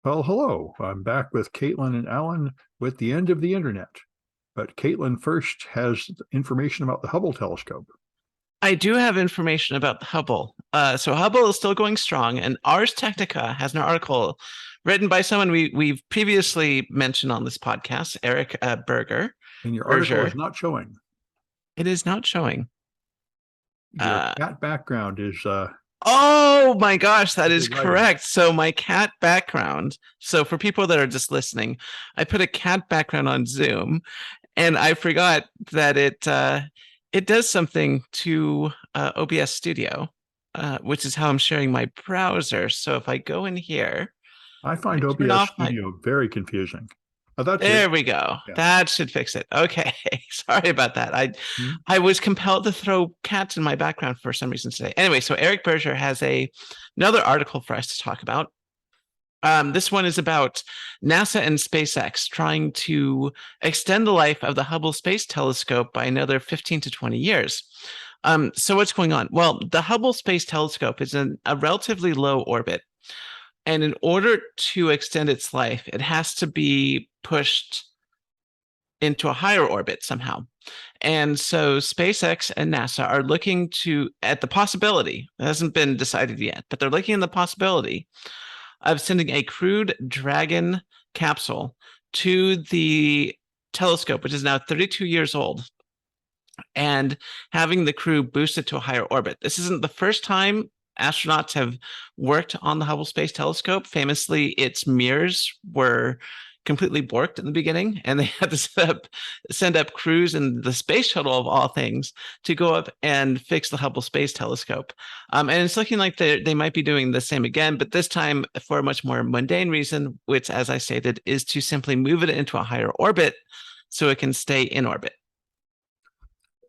Well, hello. I'm back with Caitlin and Alan with the end of the internet. But Caitlin first has information about the Hubble telescope. I do have information about the Hubble. So Hubble is still going strong, and Ars Technica has an article written by someone we've previously mentioned on this podcast, Eric And your article is Berger. not showing. It is not showing. Your Uh, cat background is oh my gosh, that is writing. correct. So my cat background. So for people that are just listening, I put a cat background on Zoom, and I forgot that it does something to OBS Studio, which is how I'm sharing my browser. So if I go in here, I I find turn OBS off my. Studio very confusing. Oh, that's it. There we go. Yeah. That should fix it. Okay, sorry about that. I Hmm. I was compelled to throw cats in my background for some reason today. Anyway, so Eric Berger has another article for us to talk about. This one is about NASA and SpaceX trying to extend the life of the Hubble Space Telescope by another 15 to 20 years. So what's going on? Well, the Hubble Space Telescope is in a relatively low orbit. And in order to extend its life, it has to be pushed into a higher orbit somehow. And so SpaceX and NASA are looking at the possibility, it hasn't been decided yet, but they're looking at the possibility of sending a crewed Dragon capsule to the telescope, which is now 32 years old, and having the crew boost it to a higher orbit. This isn't the first time astronauts have worked on the Hubble Space Telescope. Famously, its mirrors were completely borked in the beginning, and they had to send up crews in the space shuttle of all things to go up and fix the Hubble Space Telescope. And it's looking like they might be doing the same again, but this time for a much more mundane reason, which, as I stated, is to simply move it into a higher orbit so it can stay in orbit.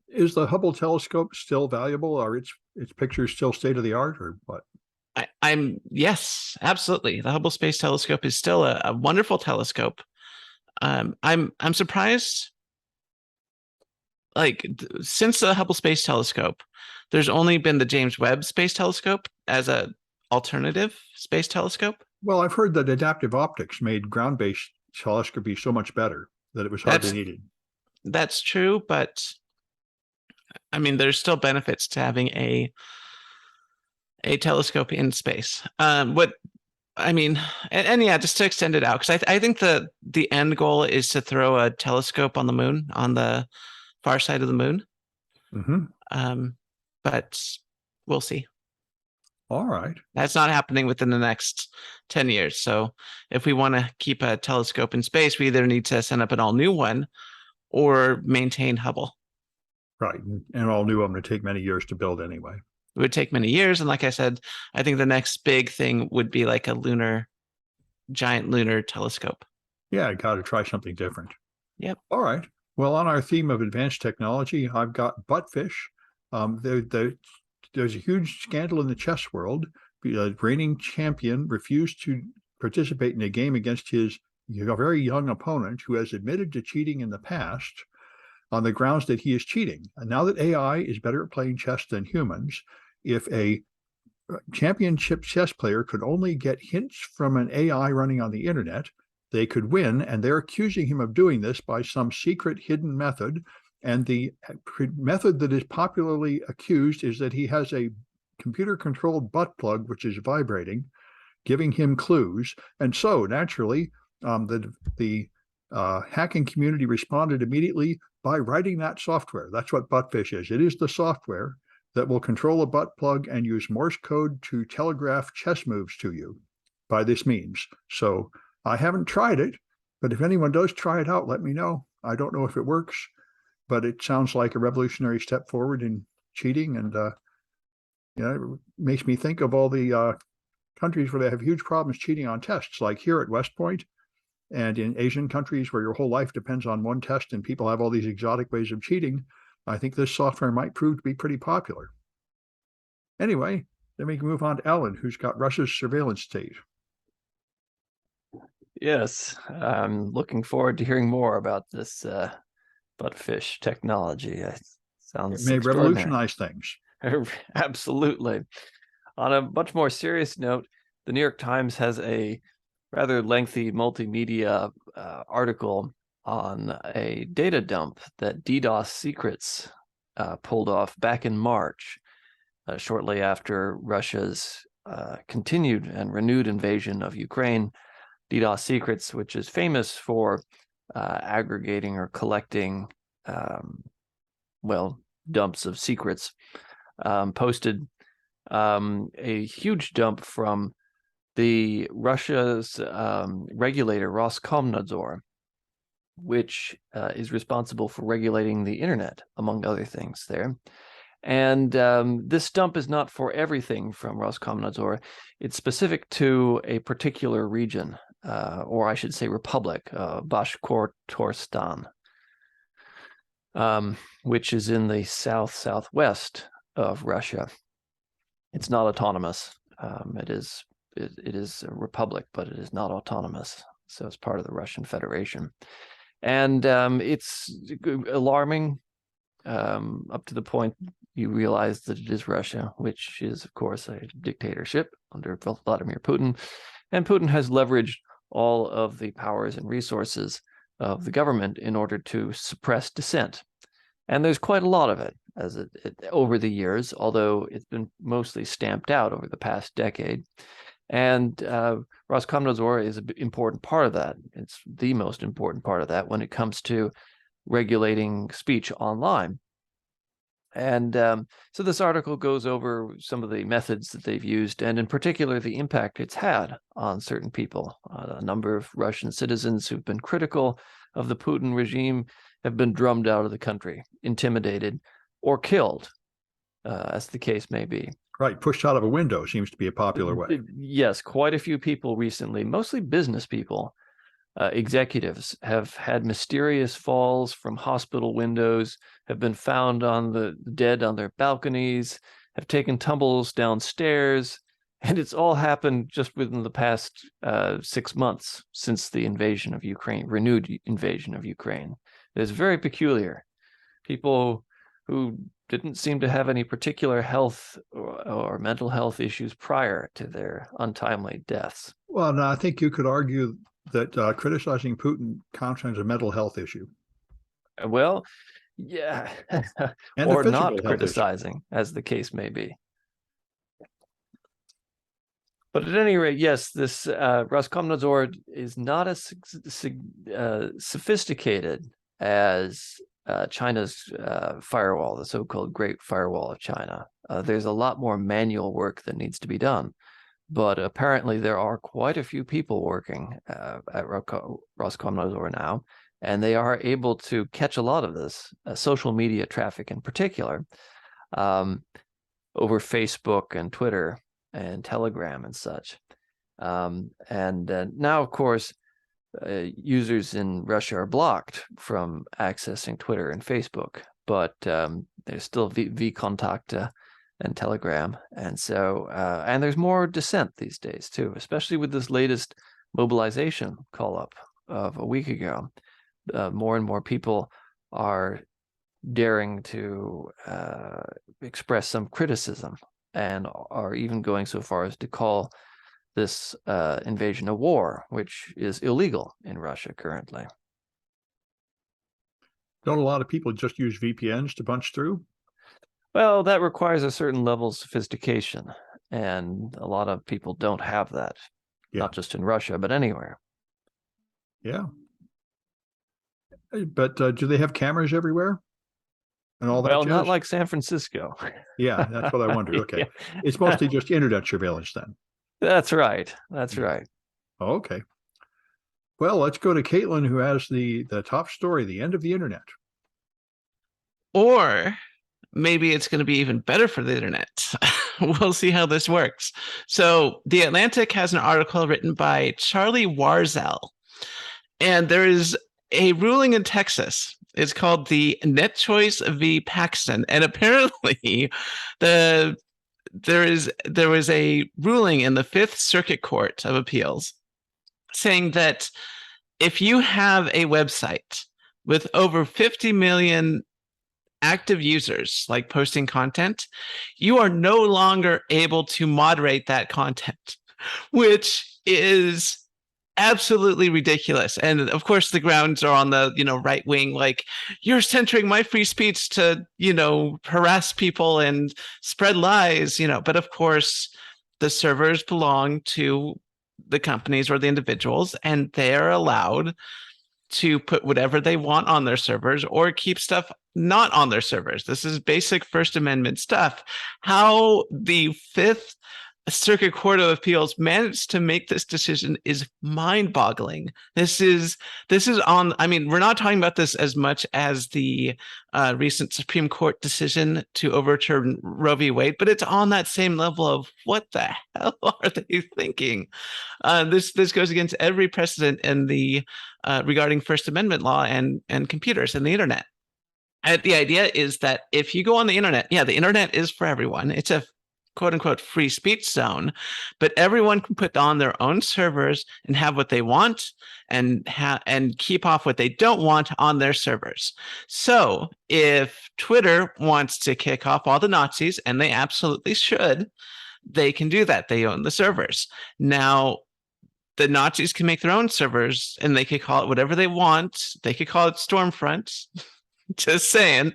Is the Hubble telescope still valuable? Are its pictures still state of the art, or what? I'm yes, absolutely. The Hubble Space Telescope is still a wonderful telescope. I'm surprised. Like since the Hubble Space Telescope, there's only been the James Webb Space Telescope as a alternative space telescope. Well, I've heard that adaptive optics made ground-based telescopy so much better that it was hardly That's needed. that's true, but I mean, there's still benefits to having a telescope in space. What I mean, and yeah, just to extend it out, because I think the end goal is to throw a telescope on the moon, on the far side of the moon. Mm-hmm. But we'll see. All right. That's not happening within the next 10 years. So if we want to keep a telescope in space, we either need to send up an all new one or maintain Hubble. Right. And all new, I'm going to take many years to build anyway. It would take many years. And like I said, I think the next big thing would be like giant lunar telescope. Yeah, I got to try something different. Yep. All right. Well, on our theme of advanced technology, I've got buttfish. There's a huge scandal in the chess world. The reigning champion refused to participate in a game against his very young opponent, who has admitted to cheating in the past on the grounds that he is cheating. And now that AI is better at playing chess than humans, if a championship chess player could only get hints from an AI running on the internet, they could win. And they're accusing him of doing this by some secret hidden method. And the method that is popularly accused is that he has a computer-controlled butt plug, which is vibrating, giving him clues. And so, naturally, the hacking community responded immediately by writing that software. That's what buttfish is. It is the software that will control a butt plug and use Morse code to telegraph chess moves to you by this means. So I haven't tried it, but if anyone does try it out, let me know. I don't know if it works, but it sounds like a revolutionary step forward in cheating. And it makes me think of all the countries where they have huge problems cheating on tests, like here at West Point, and in Asian countries where your whole life depends on one test and people have all these exotic ways of cheating. I think this software might prove to be pretty popular. Anyway, then we can move on to Alan, who's got Russia's surveillance state. Yes, I'm looking forward to hearing more about this buttfish technology. It sounds It may revolutionize things. Absolutely. On a much more serious note, the New York Times has a rather lengthy multimedia article on a data dump that DDoS Secrets pulled off back in March, shortly after Russia's continued and renewed invasion of Ukraine. DDoS Secrets, which is famous for aggregating or collecting, dumps of secrets, posted a huge dump from the Russia's regulator Roskomnadzor, which is responsible for regulating the internet, among other things there. And this dump is not for everything from Roskomnadzor. It's specific to a particular region, or I should say republic, Bashkortostan, which is in the southwest of Russia. It's not autonomous. It is a republic, but it is not autonomous. So it's part of the Russian Federation. And it's alarming up to the point you realize that it is Russia, which is, of course, a dictatorship under Vladimir Putin. And Putin has leveraged all of the powers and resources of the government in order to suppress dissent. And there's quite a lot of it over the years, although it's been mostly stamped out over the past decade. And Roskomnadzor is an important part of that. It's the most important part of that when it comes to regulating speech online. And so this article goes over some of the methods that they've used, and in particular, the impact it's had on certain people. A number of Russian citizens who've been critical of the Putin regime have been drummed out of the country, intimidated, or killed, as the case may be. Right, pushed out of a window seems to be a popular way. Yes, quite a few people recently, mostly business people, executives, have had mysterious falls from hospital windows, have been found dead on their balconies, have taken tumbles downstairs, and it's all happened just within the past 6 months since the invasion of Ukraine, renewed invasion of Ukraine. It's very peculiar. People who didn't seem to have any particular health or mental health issues prior to their untimely deaths. Well, no, I think you could argue that criticizing Putin counts as a mental health issue. Well, yeah, or not criticizing, as the case may be. But at any rate, yes, this Roskomnadzor is not as sophisticated as China's firewall, the so-called Great Firewall of China. There's a lot more manual work that needs to be done. But apparently there are quite a few people working at Roskomnadzor now, and they are able to catch a lot of this social media traffic in particular over Facebook and Twitter and Telegram and such. And now, of course, users in Russia are blocked from accessing Twitter and Facebook, but there's still VKontakte and Telegram, and so and there's more dissent these days too, especially with this latest mobilization call up of a week ago. More and more people are daring to express some criticism, and are even going so far as to call this invasion a war, which is illegal in Russia currently. Don't a lot of people just use VPNs to punch through? Well, that requires a certain level of sophistication, and a lot of people don't have that, not just in Russia, but anywhere. Yeah. But do they have cameras everywhere? And all that? Well, not like San Francisco. Yeah, that's what I wondered. Okay. Yeah. It's mostly just internet surveillance then. That's right. That's right. Okay. Well, let's go to Caitlin, who has the top story, the end of the internet. Or maybe it's going to be even better for the internet. We'll see how this works. So The Atlantic has an article written by Charlie Warzel, and there is a ruling in Texas. It's called the Net Choice v. Paxton, and apparently there was a ruling in the Fifth Circuit Court of Appeals saying that if you have a website with over 50 million active users, like posting content, you are no longer able to moderate that content, which is absolutely ridiculous. And of course, the grounds are on the, right wing, like, you're centering my free speech to, harass people and spread lies, but of course, the servers belong to the companies or the individuals, and they're allowed to put whatever they want on their servers or keep stuff not on their servers. This is basic First Amendment stuff. How the Fifth Circuit Court of Appeals managed to make this decision is mind-boggling. This is on. I mean, we're not talking about this as much as the recent Supreme Court decision to overturn Roe v. Wade, but it's on that same level of what the hell are they thinking? This goes against every precedent in the regarding First Amendment law and computers and the internet. And the idea is that if you go on the internet, the internet is for everyone. It's a quote unquote free speech zone, but everyone can put on their own servers and have what they want and keep off what they don't want on their servers. So if Twitter wants to kick off all the Nazis, and they absolutely should, they can do that. They own the servers. Now, the Nazis can make their own servers and they could call it whatever they want. They could call it Stormfront. Just saying,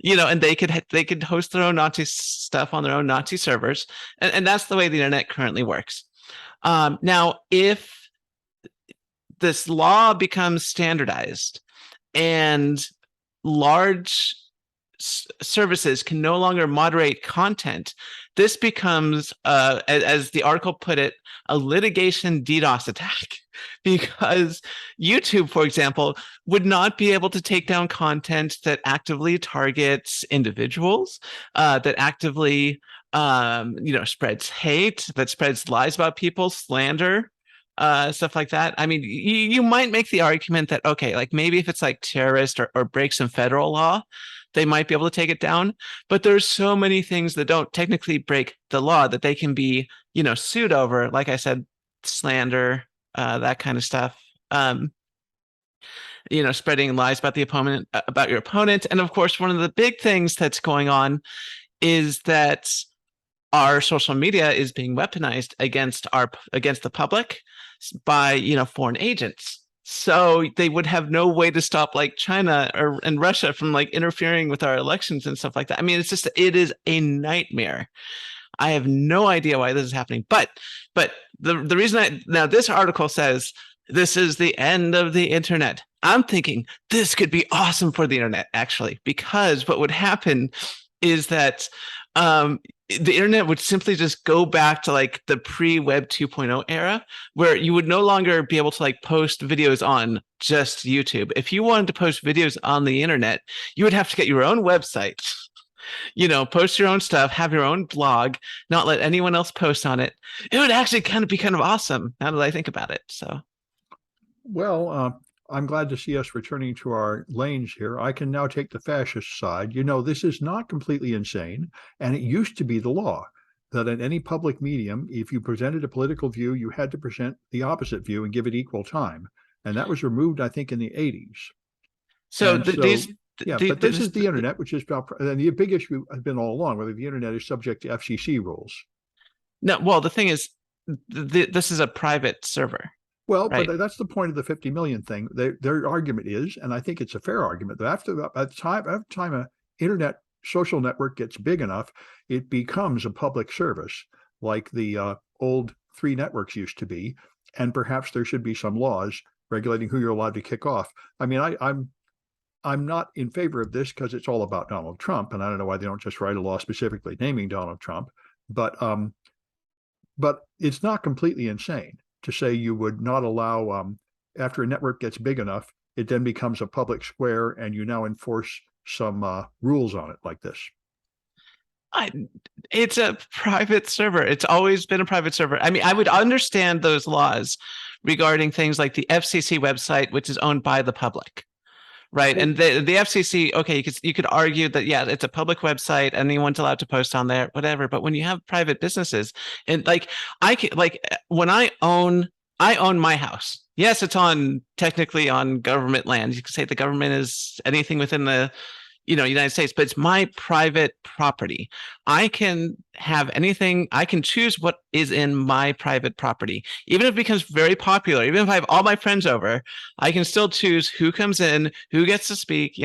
and they could host their own Nazi stuff on their own Nazi servers, and that's the way the internet currently works. Now, if this law becomes standardized and large services can no longer moderate content, this becomes, as the article put it, a litigation DDoS attack, because YouTube, for example, would not be able to take down content that actively targets individuals, that actively, spreads hate, that spreads lies about people, slander, stuff like that. I mean, you might make the argument that, okay, like maybe if it's like terrorist or breaks some federal law, they might be able to take it down. But there's so many things that don't technically break the law that they can be, sued over. Like I said, slander, that kind of stuff. Spreading lies about about your opponent. And of course, one of the big things that's going on is that our social media is being weaponized against the public by, foreign agents. So they would have no way to stop like China and Russia from like interfering with our elections and stuff like that. I mean, it is a nightmare. I have no idea why this is happening, but the reason now this article says this is the end of the internet. I'm thinking this could be awesome for the internet, actually, because what would happen is that the internet would simply just go back to like the pre-Web 2.0 era, where you would no longer be able to like post videos on just YouTube. If you wanted to post videos on the internet, you would have to get your own website, post your own stuff, have your own blog, not let anyone else post on it. It would actually be kind of awesome now that I think about it. So, well, I'm glad to see us returning to our lanes here. I can now take the fascist side. This is not completely insane, and it used to be the law that in any public medium, if you presented a political view, you had to present the opposite view and give it equal time. And that was removed, I think, in the 80s. But this is the internet, which is about, and the big issue has been all along whether the internet is subject to FCC rules. No, well, the thing is, this is a private server. Well, right. But that's the point of the 50 million thing. Their argument is, and I think it's a fair argument, that after the time an internet social network gets big enough, it becomes a public service like the old 3 networks used to be, and perhaps there should be some laws regulating who you're allowed to kick off. I mean, I'm not in favor of this because it's all about Donald Trump, and I don't know why they don't just write a law specifically naming Donald Trump, but it's not completely insane to say you would not allow, after a network gets big enough, it then becomes a public square and you now enforce some rules on it like this. It's a private server. It's always been a private server. I mean, I would understand those laws regarding things like the FCC website, which is owned by the public. Right. And the FCC, okay, you could argue that, it's a public website, anyone's allowed to post on there, whatever. But when you have private businesses, and when I own my house, yes, it's technically on government land. You could say the government is anything within the, United States, but it's my private property. I can have anything. I can choose what is in my private property. Even if it becomes very popular, even if I have all my friends over, I can still choose who comes in, who gets to speak,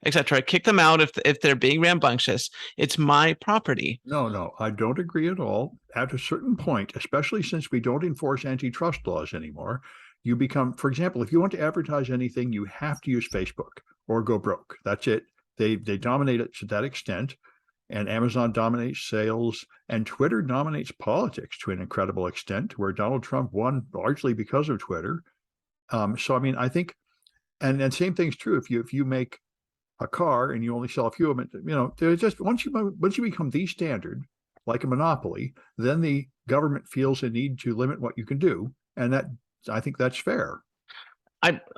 etc. Kick them out if they're being rambunctious. It's my property. No, I don't agree at all. At a certain point, especially since we don't enforce antitrust laws anymore, you become, for example, if you want to advertise anything, you have to use Facebook or go broke. That's it. They dominate it to that extent, and Amazon dominates sales, and Twitter dominates politics to an incredible extent, where Donald Trump won largely because of Twitter. So I mean, I think, and same thing's true if you make a car and you only sell a few of them. There's just once you become the standard, like a monopoly, then the government feels a need to limit what you can do, and I think that's fair.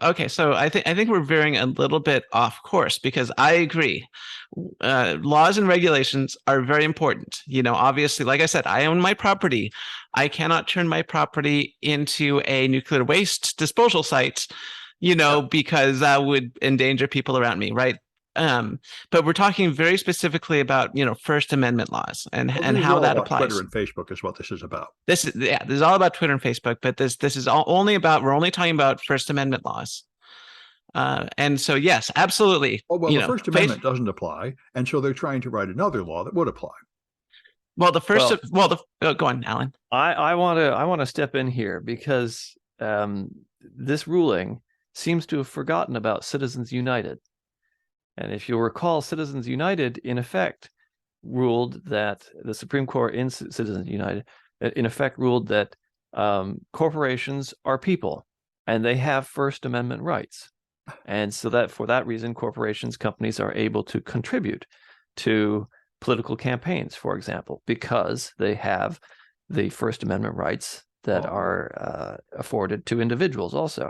Okay, so I think we're veering a little bit off course, because I agree. Laws and regulations are very important. Obviously, like I said, I own my property. I cannot turn my property into a nuclear waste disposal site, because that would endanger people around me, right? But we're talking very specifically about First Amendment laws and how that applies. Twitter and Facebook is what this is about. This is all about Twitter and Facebook, but this is all we're only talking about First Amendment laws. And so yes, absolutely. Oh, well, the First Amendment doesn't apply, and so they're trying to write another law that would apply. Well, go on, Alan. I want to step in here because this ruling seems to have forgotten about Citizens United. And if you'll recall, Citizens United, in effect, ruled that the Supreme Court in Citizens United, in effect, ruled that corporations are people and they have First Amendment rights. And so that for that reason, companies are able to contribute to political campaigns, for example, because they have the First Amendment rights that are afforded to individuals also.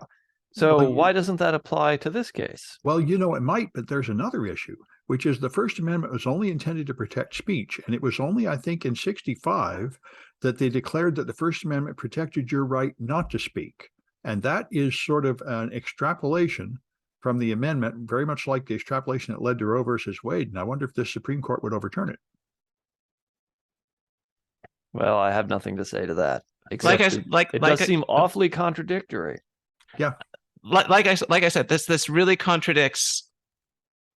So why doesn't that apply to this case? Well, it might, but there's another issue, which is the First Amendment was only intended to protect speech. And it was only, I think, in 1965 that they declared that the First Amendment protected your right not to speak. And that is sort of an extrapolation from the amendment, very much like the extrapolation that led to Roe versus Wade. And I wonder if the Supreme Court would overturn it. Well, I have nothing to say to that. Except it does seem awfully contradictory. Yeah. Like I said, this really contradicts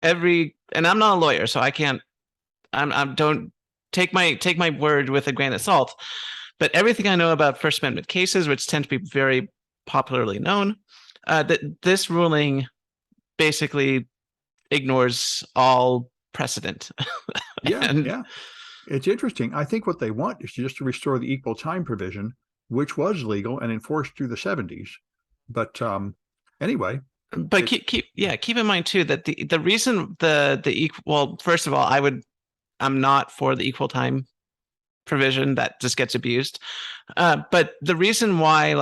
and I'm not a lawyer, so I can't. Don't take my word with a grain of salt. But everything I know about First Amendment cases, which tend to be very popularly known, that this ruling basically ignores all precedent. Yeah. It's interesting. I think what they want is just to restore the equal time provision, which was legal and enforced through the 70s. But anyway, but keep in mind too that the reason first of all, I'm not for the equal time provision that just gets abused, but the reason why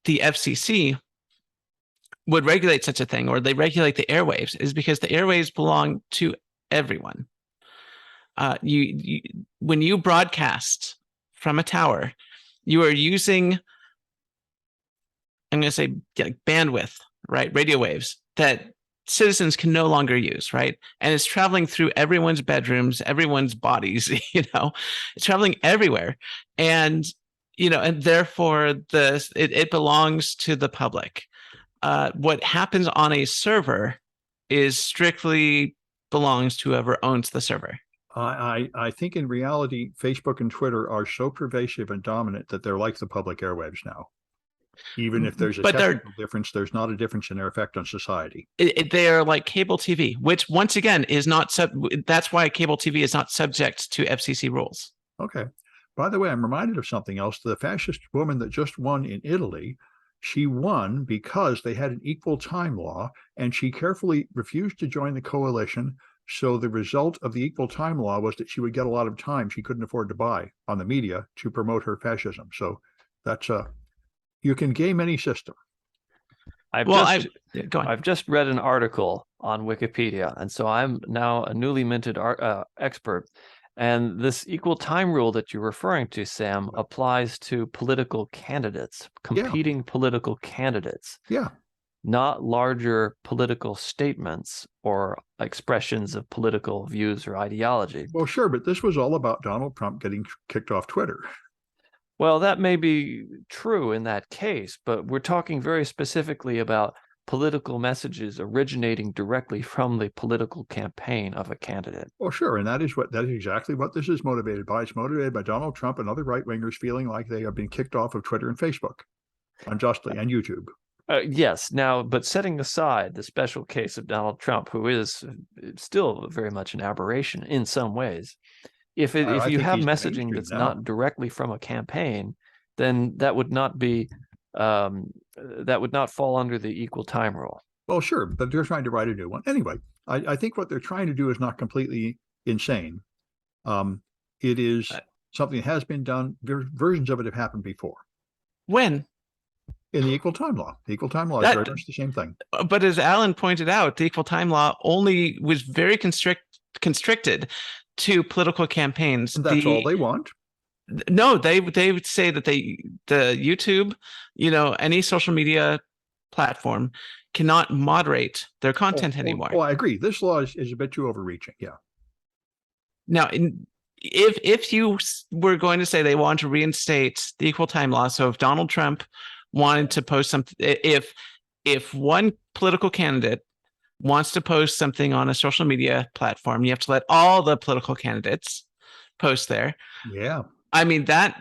the FCC would regulate such a thing, or they regulate the airwaves, is because the airwaves belong to everyone. When you broadcast from a tower, you are using, I'm going to say, bandwidth, right? Radio waves that citizens can no longer use, right? And it's traveling through everyone's bedrooms, everyone's bodies, it's traveling everywhere. And, and therefore it belongs to the public. What happens on a server is strictly belongs to whoever owns the server. I think in reality, Facebook and Twitter are so pervasive and dominant that they're like the public airwaves now. Even if there's a technical difference, there's not a difference in their effect on society. They are like cable TV, which once again is not that's why cable TV is not subject to FCC rules. Okay. By the way, I'm reminded of something else. The fascist woman that just won in Italy, she won because they had an equal time law, and she carefully refused to join the coalition. So the result of the equal time law was that she would get a lot of time she couldn't afford to buy on the media to promote her fascism. So that's you can game any system. I've just read an article on Wikipedia, and so I'm now a newly minted expert. And this equal time rule that you're referring to, Sam, applies to political candidates, competing political candidates. Yeah. not larger political statements or expressions of political views or ideology. Well, sure, but this was all about Donald Trump getting kicked off Twitter. Well, that may be true in that case, but we're talking very specifically about political messages originating directly from the political campaign of a candidate. Well, sure, and that is exactly what this is motivated by. It's motivated by Donald Trump and other right-wingers feeling like they have been kicked off of Twitter and Facebook unjustly, and YouTube. Yes. Now, but setting aside the special case of Donald Trump, who is still very much an aberration in some ways, if you have messaging that's not directly from a campaign, then that would not be that would not fall under the equal time rule. Well, sure, but they're trying to write a new one anyway. I think what they're trying to do is not completely insane. It is something that has been done. Versions of it have happened before. When? In the equal time law. The equal time law is very much the same thing. But as Alan pointed out, the equal time law only was very constricted to political campaigns. And that's all they want. No, they would say that the YouTube, any social media platform cannot moderate their content anymore. Well, I agree. This law is a bit too overreaching. Yeah. Now, if you were going to say they want to reinstate the equal time law, so if Donald Trump wanted to post something, if one political candidate wants to post something on a social media platform, you have to let all the political candidates post there. Yeah. I mean, that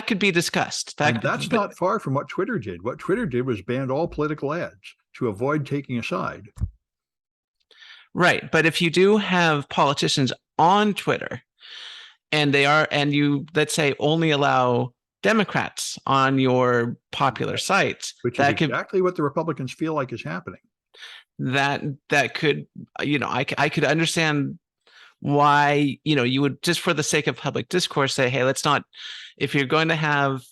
could be discussed. That's not far from what Twitter did. What Twitter did was banned all political ads to avoid taking a side. Right. But if you do have politicians on Twitter and you, let's say, only allow Democrats on your popular sites, which is exactly what the Republicans feel like is happening. That could, I could understand why, you would, just for the sake of public discourse, say, hey, let's not, if you're going to have,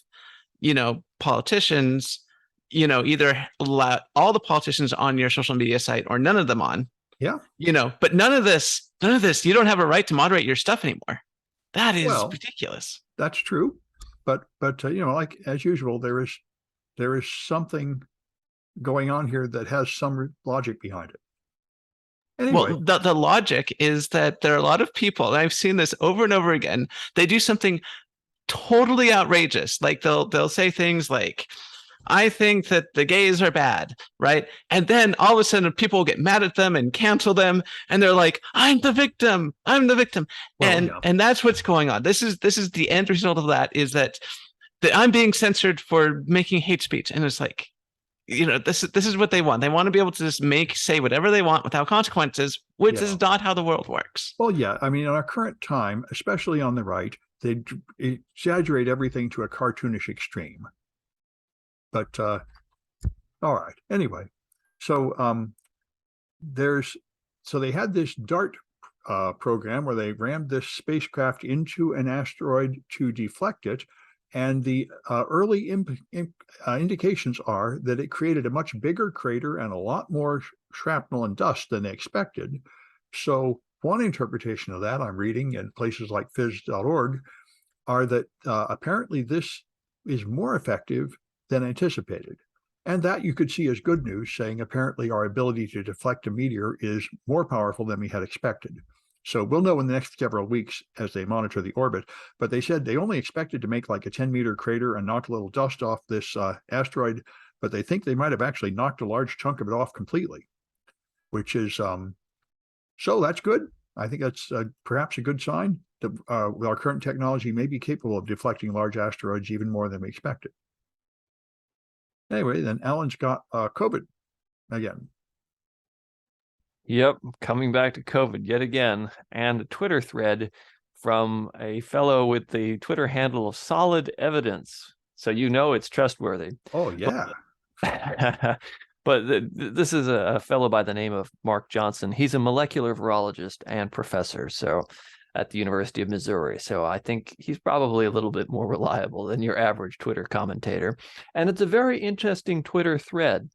politicians, either allow all the politicians on your social media site or none of them on. Yeah. But none of this, you don't have a right to moderate your stuff anymore. That is ridiculous. That's true. But like as usual, there is something going on here that has some logic behind it. Anyway. Well, the logic is that there are a lot of people, and I've seen this over and over again, they do something totally outrageous. Like they'll say things like, I think that the gays are bad, right? And then all of a sudden people get mad at them and cancel them, and they're like, I'm the victim. Well, and that's what's going on. This is the end result of that, is that I'm being censored for making hate speech. And it's like, this is what they want. They want to be able to just say whatever they want without consequences, which is not how the world works. Well, yeah. I mean, in our current time, especially on the right, they exaggerate everything to a cartoonish extreme. But all right. Anyway, so they had this DART program where they rammed this spacecraft into an asteroid to deflect it. And the early indications are that it created a much bigger crater and a lot more shrapnel and dust than they expected. So one interpretation of that I'm reading in places like phys.org are that apparently this is more effective than anticipated. And that you could see as good news, saying apparently our ability to deflect a meteor is more powerful than we had expected. So we'll know in the next several weeks as they monitor the orbit. But they said they only expected to make like a 10-meter crater and knock a little dust off this asteroid, but they think they might have actually knocked a large chunk of it off completely, which is, so that's good. I think that's perhaps a good sign that our current technology may be capable of deflecting large asteroids even more than we expected. Anyway, then Alan's got COVID again. Yep, coming back to COVID yet again, and a Twitter thread from a fellow with the Twitter handle of Solid Evidence. So it's trustworthy. Oh, yeah. But this is a fellow by the name of Mark Johnson. He's a molecular virologist and professor at the University of Missouri. So I think he's probably a little bit more reliable than your average Twitter commentator. And it's a very interesting Twitter thread.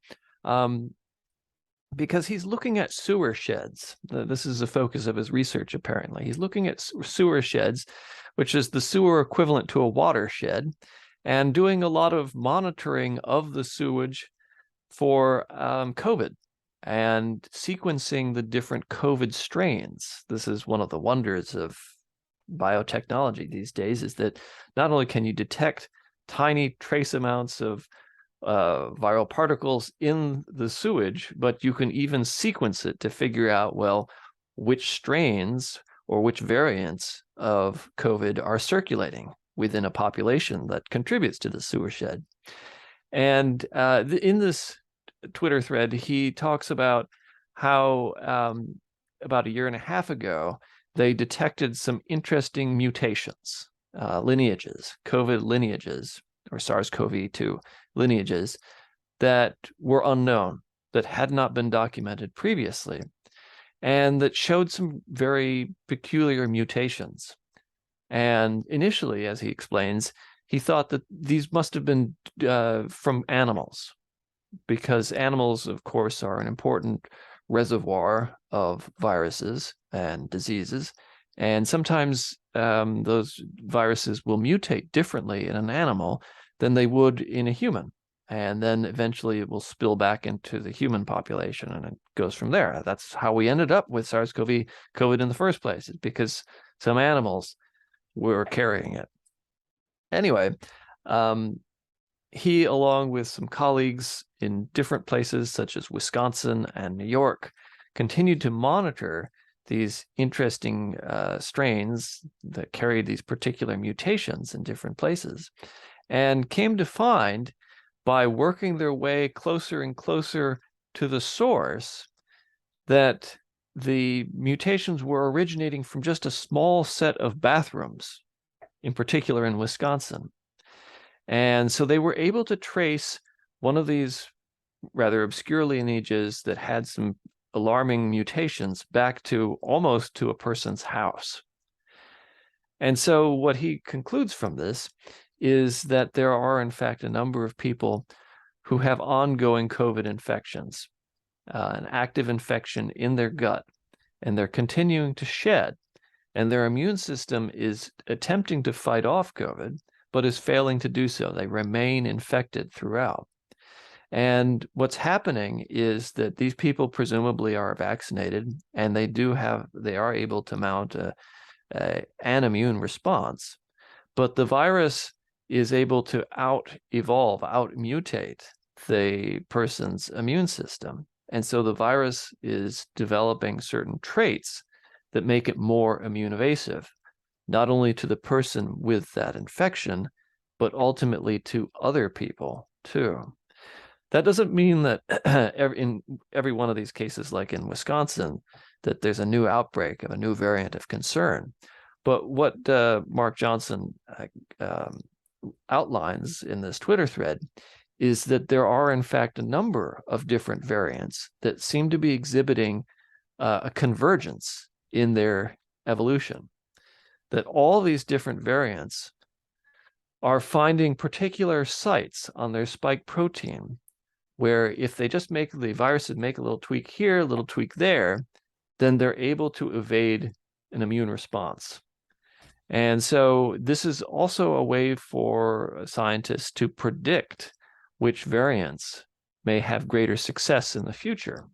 Because he's looking at sewer sheds. This is the focus of his research, apparently. He's looking at sewer sheds, which is the sewer equivalent to a watershed, and doing a lot of monitoring of the sewage for COVID and sequencing the different COVID strains. This is one of the wonders of biotechnology these days, is that not only can you detect tiny trace amounts of viral particles in the sewage, but you can even sequence it to figure out, well, which strains or which variants of COVID are circulating within a population that contributes to the sewer shed. And in this Twitter thread, he talks about how about a year and a half ago, they detected some interesting mutations, lineages, COVID lineages, or SARS-CoV-2 lineages that were unknown, that had not been documented previously, and that showed some very peculiar mutations. And initially, as he explains, he thought that these must have been from animals, because animals, of course, are an important reservoir of viruses and diseases. And sometimes those viruses will mutate differently in an animal than they would in a human. And then eventually it will spill back into the human population, and it goes from there. That's how we ended up with SARS-CoV-2 in the first place, is because some animals were carrying it. Anyway, he, along with some colleagues in different places, such as Wisconsin and New York, continued to monitor these interesting strains that carried these particular mutations in different places, and came to find, by working their way closer and closer to the source, that the mutations were originating from just a small set of bathrooms, in particular in Wisconsin. And so they were able to trace one of these rather obscure lineages that had some alarming mutations back to almost to a person's house. And so what he concludes from this is that there are, in fact, a number of people who have ongoing COVID infections, an active infection in their gut, and they're continuing to shed, and their immune system is attempting to fight off COVID, but is failing to do so. They remain infected throughout. And what's happening is that these people presumably are vaccinated, and they are able to mount an immune response, but the virus is able to out-evolve, out-mutate the person's immune system. And so the virus is developing certain traits that make it more immune evasive, not only to the person with that infection, but ultimately to other people too. That doesn't mean that in every one of these cases, like in Wisconsin, that there's a new outbreak of a new variant of concern. But what Mark Johnson outlines in this Twitter thread is that there are, in fact, a number of different variants that seem to be exhibiting a convergence in their evolution, that all these different variants are finding particular sites on their spike protein where, if they just make the viruses make a little tweak here, a little tweak there, then they're able to evade an immune response. And so this is also a way for scientists to predict which variants may have greater success in the future.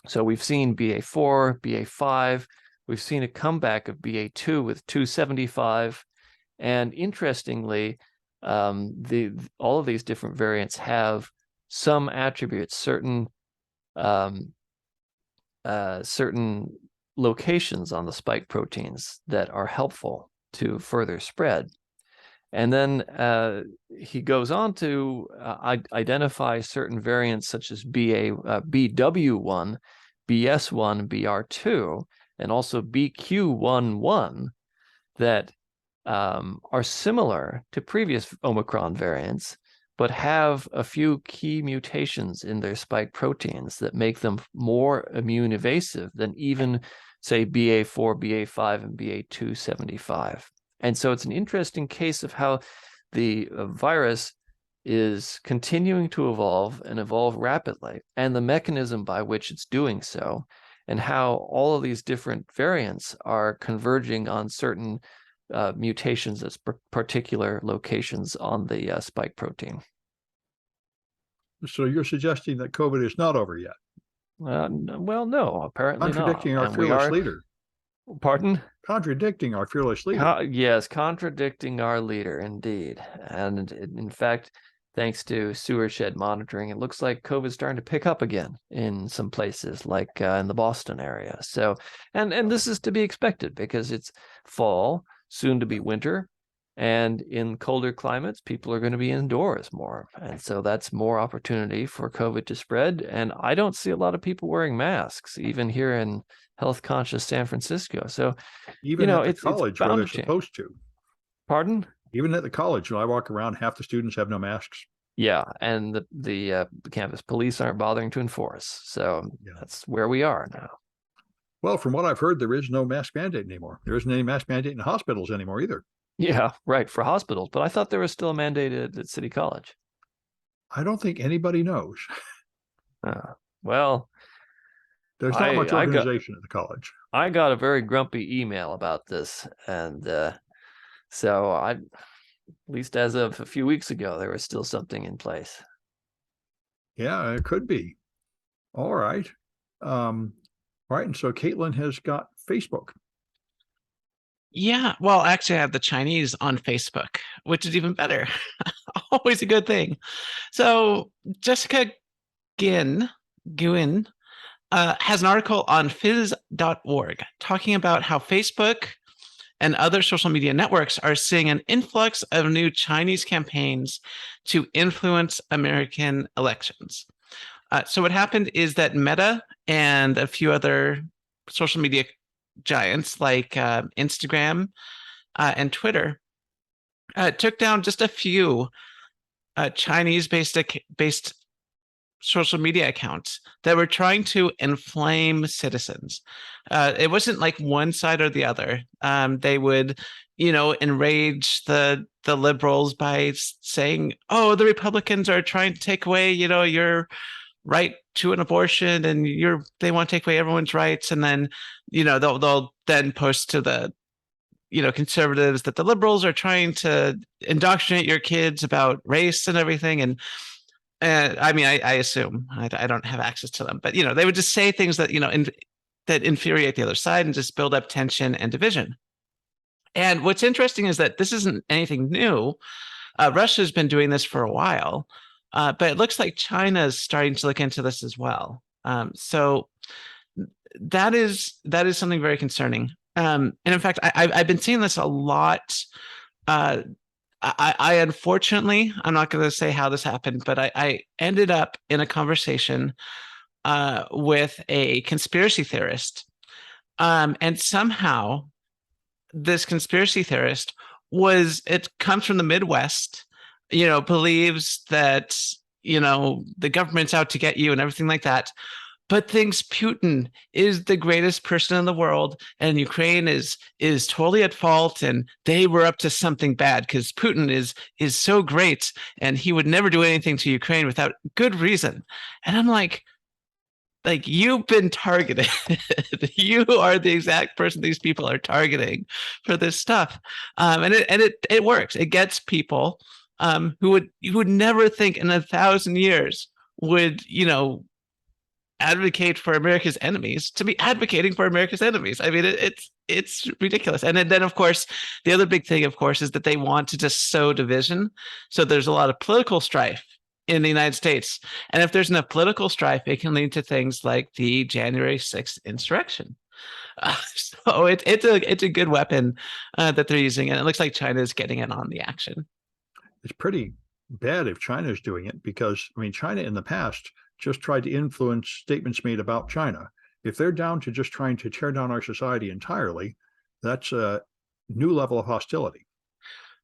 So we've seen BA4, BA5, we've seen a comeback of BA2 with 275. And interestingly, all of these different variants have some attributes, certain locations on the spike proteins that are helpful to further spread. And then he goes on to identify certain variants such as BW1, BS1, BR2, and also BQ11 that are similar to previous Omicron variants, but have a few key mutations in their spike proteins that make them more immune evasive than even, say, BA4, BA5, and BA275. And so it's an interesting case of how the virus is continuing to evolve and evolve rapidly, and the mechanism by which it's doing so, and how all of these different variants are converging on certain mutations at particular locations on the spike protein. So you're suggesting that COVID is not over yet, Well, no, apparently not. contradicting our And we fearless are, leader. pardon? Contradicting our fearless leader. Yes, contradicting our leader, indeed. And in fact, thanks to sewer shed monitoring, it looks like COVID's starting to pick up again in some places, like in the Boston area. So, and this is to be expected because it's fall, soon to be winter, and in colder climates, people are going to be indoors more, and so that's more opportunity for COVID to spread. And I don't see a lot of people wearing masks, even here in health-conscious San Francisco. So, Even at the it's college where bound they're to change. supposed to. Pardon? Even at the college, when I walk around, half the students have no masks. Yeah, and the campus police aren't bothering to enforce. So Yeah. that's where we are now. Well, from what I've heard, there is no mask mandate anymore. There isn't any mask mandate in hospitals anymore either. Yeah, right, for hospitals. But I thought there was still a mandate at City College. I don't think anybody knows. Well, There's not much organization at the college. I got a very grumpy email about this, and so at least as of a few weeks ago, there was still something in place. Yeah, it could be. All right. Right. And so Caitlin has got Facebook. Yeah, well, actually, I have the Chinese on Facebook, which is even better. Always a good thing. So Jessica Guin has an article on phys.org talking about how Facebook and other social media networks are seeing an influx of new Chinese campaigns to influence American elections. So what happened is that Meta and a few other social media giants like Instagram and Twitter took down just a few Chinese-based social media accounts that were trying to inflame citizens. It wasn't like one side or the other. They would, enrage the liberals by saying, "Oh, the Republicans are trying to take away, your right to an abortion, and they want to take away everyone's rights." And then, they'll then post to the conservatives that the liberals are trying to indoctrinate your kids about race and everything. And I mean, I assume I don't have access to them, but they would just say things that that infuriate the other side and just build up tension and division. And what's interesting is that this isn't anything new. Russia's been doing this for a while, but it looks like China is starting to look into this as well. So that is something very concerning. And in fact, I've been seeing this a lot. I unfortunately, I'm not going to say how this happened, but I ended up in a conversation with a conspiracy theorist. And somehow this conspiracy theorist it comes from the Midwest, believes that, the government's out to get you and everything like that, but thinks Putin is the greatest person in the world, and Ukraine is totally at fault, and they were up to something bad because Putin is so great, and he would never do anything to Ukraine without good reason. And I'm like you've been targeted. You are the exact person these people are targeting for this stuff, and it works. It gets people who would never think in 1,000 years would advocate for America's enemies to be advocating for America's enemies. I mean, it's ridiculous. And then, of course, the other big thing, of course, is that they want to just sow division. So there's a lot of political strife in the United States. And if there's enough political strife, it can lead to things like the January 6th insurrection. So it's a good weapon that they're using. And it looks like China is getting in on the action. It's pretty bad if China is doing it because, I mean, China in the past just tried to influence statements made about China. If they're down to just trying to tear down our society entirely, that's a new level of hostility.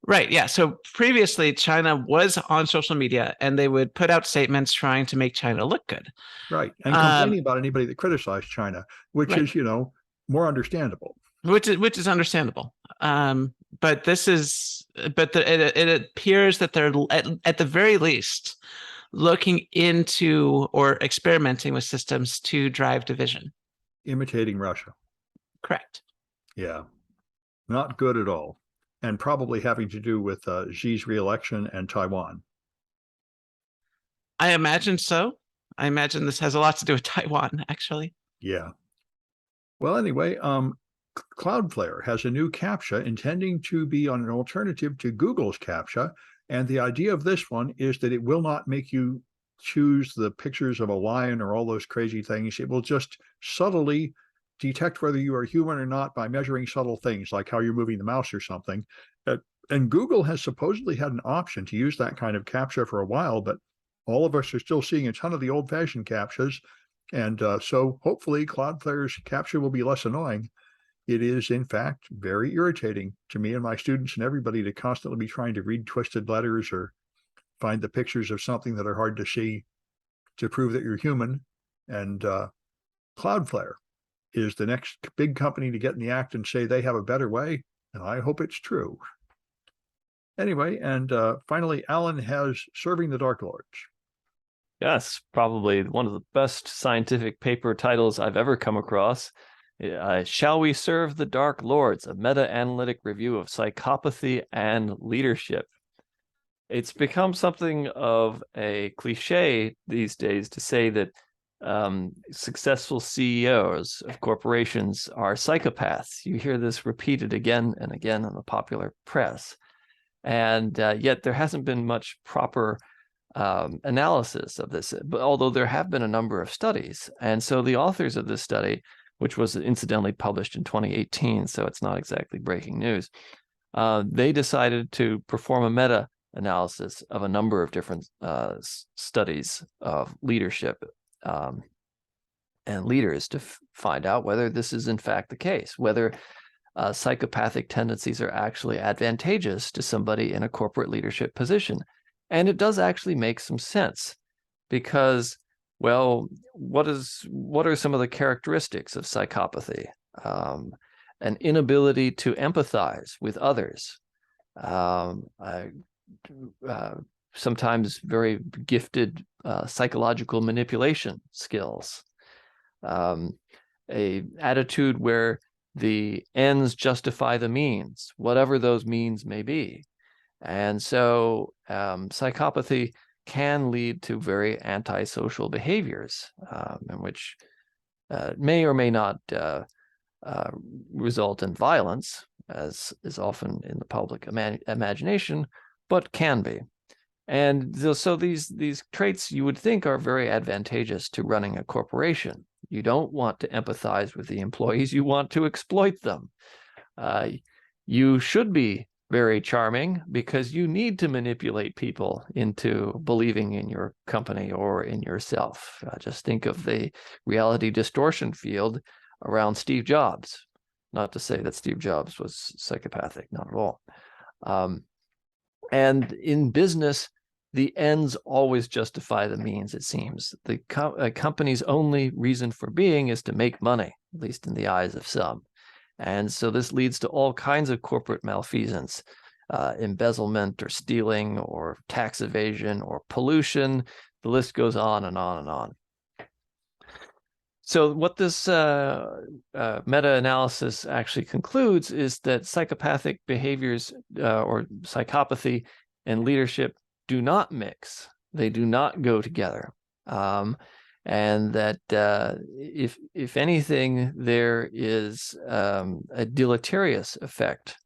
Right. Yeah. So previously, China was on social media and they would put out statements trying to make China look good. Right. And complaining about anybody that criticized China, which is, more understandable. Which is understandable. But it appears that they're at the very least looking into or experimenting with systems to drive division. Imitating Russia. Correct. Yeah. Not good at all. And probably having to do with Xi's reelection and Taiwan. I imagine so. I imagine this has a lot to do with Taiwan, actually. Yeah. Well, anyway, Cloudflare has a new CAPTCHA intending to be on an alternative to Google's CAPTCHA. And the idea of this one is that it will not make you choose the pictures of a lion or all those crazy things. It will just subtly detect whether you are human or not by measuring subtle things like how you're moving the mouse or something. And Google has supposedly had an option to use that kind of CAPTCHA for a while, but all of us are still seeing a ton of the old-fashioned CAPTCHAs. And so hopefully Cloudflare's CAPTCHA will be less annoying. It is, in fact, very irritating to me and my students and everybody to constantly be trying to read twisted letters or find the pictures of something that are hard to see to prove that you're human. And Cloudflare is the next big company to get in the act and say they have a better way. And I hope it's true. Anyway, and finally, Alan has Serving the Dark Lords. Yes, probably one of the best scientific paper titles I've ever come across. Shall We Serve the Dark Lords? A meta-analytic review of psychopathy and leadership. It's become something of a cliche these days to say that successful CEOs of corporations are psychopaths. You hear this repeated again and again in the popular press. And yet there hasn't been much proper analysis of this, but although there have been a number of studies. And so the authors of this study, which was incidentally published in 2018, so it's not exactly breaking news, they decided to perform a meta-analysis of a number of different studies of leadership and leaders to find out whether this is in fact the case, whether psychopathic tendencies are actually advantageous to somebody in a corporate leadership position. And it does actually make some sense because, well, what are some of the characteristics of psychopathy? An inability to empathize with others, sometimes very gifted psychological manipulation skills, a attitude where the ends justify the means, whatever those means may be. And so psychopathy can lead to very antisocial behaviors, in which may or may not result in violence, as is often in the public imagination, but can be. And so these traits you would think are very advantageous to running a corporation. You don't want to empathize with the employees, you want to exploit them. You should be very charming because you need to manipulate people into believing in your company or in yourself. Just think of the reality distortion field around Steve Jobs. Not to say that Steve Jobs was psychopathic, not at all. And in business, the ends always justify the means, it seems. The company's only reason for being is to make money, at least in the eyes of some. And so this leads to all kinds of corporate malfeasance, embezzlement or stealing or tax evasion or pollution. The list goes on and on and on. So what this meta-analysis actually concludes is that psychopathic behaviors or psychopathy and leadership do not mix. They do not go together. And that if anything, there is a deleterious effect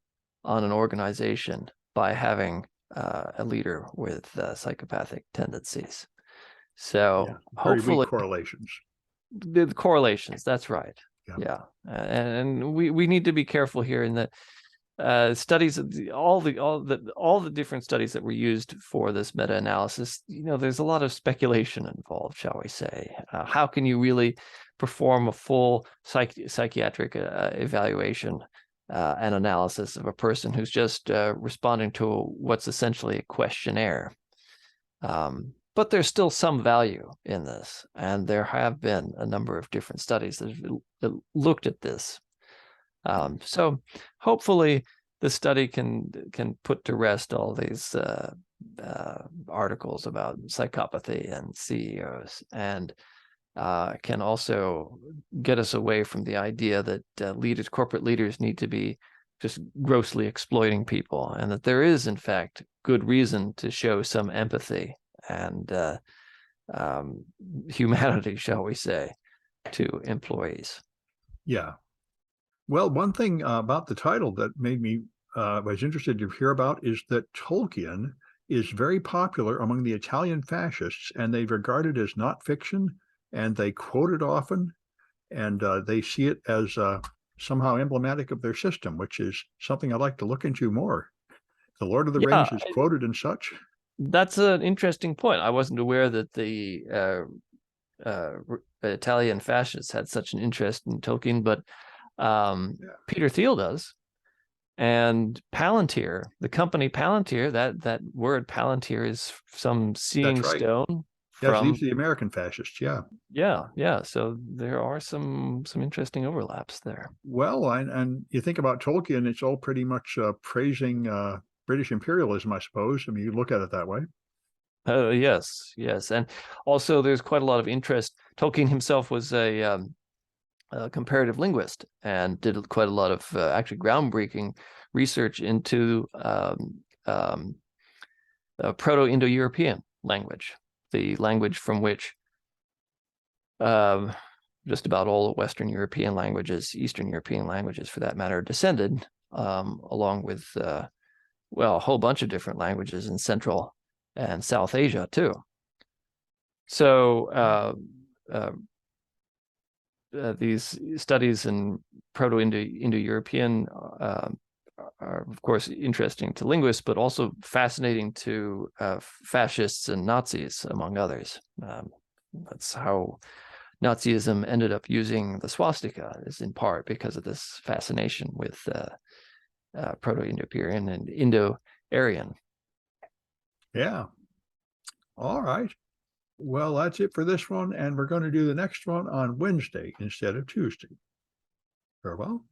on an organization by having a leader with psychopathic tendencies. So Yeah, very hopefully, weak correlations. The correlations. That's right. Yeah. And we need to be careful here in that. Studies, all the different studies that were used for this meta-analysis, there's a lot of speculation involved, shall we say. How can you really perform a full psychiatric evaluation and analysis of a person who's just responding to what's essentially a questionnaire? But there's still some value in this, and there have been a number of different studies that have looked at this. So hopefully the study can put to rest all these articles about psychopathy and CEOs, and can also get us away from the idea that corporate leaders need to be just grossly exploiting people, and that there is in fact good reason to show some empathy and humanity, shall we say, to employees. Yeah. Well, one thing about the title that made me was interested to hear about is that Tolkien is very popular among the Italian fascists, and they regard it as not fiction, and they quote it often, and they see it as somehow emblematic of their system, which is something I'd like to look into more. The Lord of the Yeah, Rings is quoted and such. That's an interesting point. I wasn't aware that the Italian fascists had such an interest in Tolkien, but Peter Thiel does. And Palantir, the company Palantir, that word Palantir is some seeing That's right. stone. Yes, From, these are the American fascists. Yeah. Yeah. So there are some interesting overlaps there. Well, and you think about Tolkien, it's all pretty much praising British imperialism, I suppose. I mean, you look at it that way. Yes, and also there's quite a lot of interest. Tolkien himself was a comparative linguist and did quite a lot of actually groundbreaking research into Proto-Indo-European language, the language from which just about all Western European languages, Eastern European languages for that matter, descended, along with, well, a whole bunch of different languages in Central and South Asia too. So these studies in Proto-Indo-European are, of course, interesting to linguists, but also fascinating to fascists and Nazis, among others. That's how Nazism ended up using the swastika, is in part because of this fascination with Proto-Indo-European and Indo-Aryan. Yeah. All right. Well, that's it for this one, and we're going to do the next one on Wednesday instead of Tuesday. Farewell.